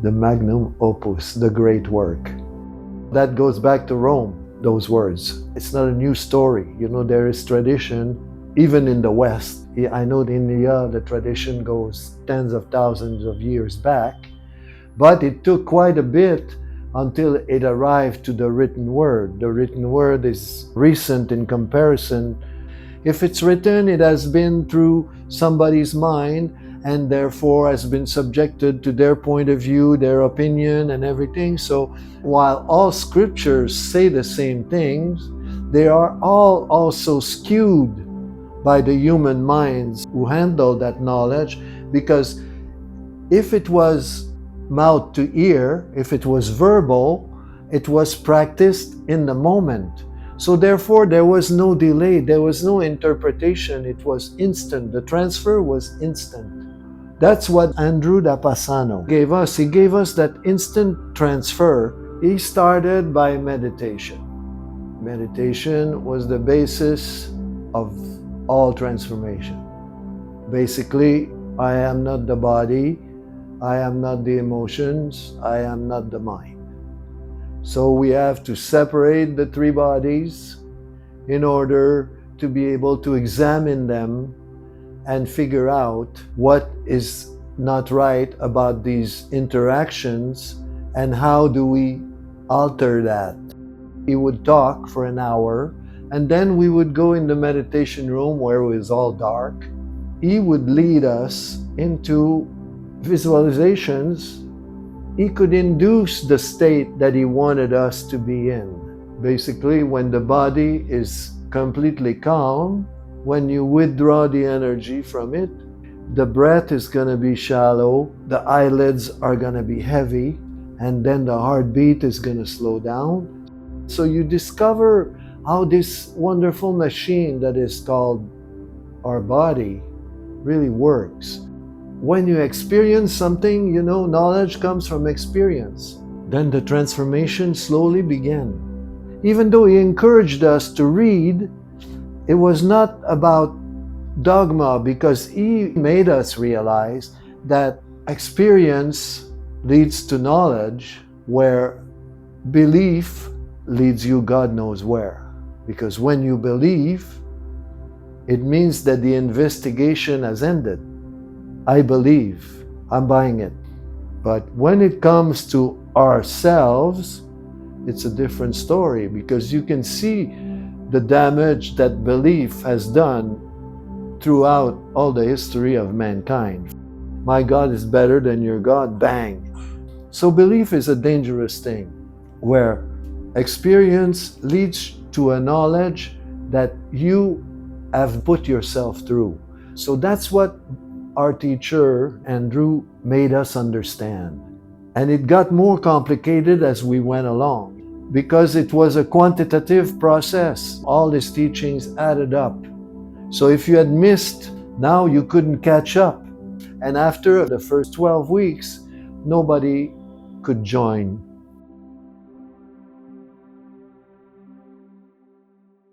the magnum opus, the great work. That goes back to Rome, those words. It's not a new story. There is tradition, even in the West. I know in India, the tradition goes tens of thousands of years back, but it took quite a bit until it arrived to the written word. The written word is recent in comparison. If it's written, it has been through somebody's mind and therefore has been subjected to their point of view, their opinion, and everything. So while all scriptures say the same things, they are all also skewed by the human minds who handle that knowledge, because if it was mouth to ear, if it was verbal, it was practiced in the moment. So therefore, there was no delay, there was no interpretation, it was instant. The transfer was instant. That's what Andrew da Passano gave us. He gave us that instant transfer. He started by meditation. Meditation was the basis of all transformation. Basically, I am not the body, I am not the emotions, I am not the mind. So we have to separate the three bodies in order to be able to examine them and figure out what is not right about these interactions and how do we alter that. He would talk for an hour and then we would go in the meditation room where it was all dark. He would lead us into visualizations. He could induce the state that he wanted us to be in. Basically, when the body is completely calm, when you withdraw the energy from it, the breath is going to be shallow, the eyelids are going to be heavy, and then the heartbeat is going to slow down. So you discover how this wonderful machine that is called our body really works. When you experience something, knowledge comes from experience. Then the transformation slowly began. Even though he encouraged us to read, it was not about dogma, because he made us realize that experience leads to knowledge, where belief leads you God knows where. Because when you believe, it means that the investigation has ended. I believe, I'm buying it. But when it comes to ourselves, it's a different story, because you can see the damage that belief has done throughout all the history of mankind. My God is better than your God, bang. So belief is a dangerous thing, where experience leads to a knowledge that you have put yourself through. So that's what our teacher, Andrew, made us understand. And it got more complicated as we went along, because it was a quantitative process. All these teachings added up. So if you had missed, now you couldn't catch up. And after the first 12 weeks, nobody could join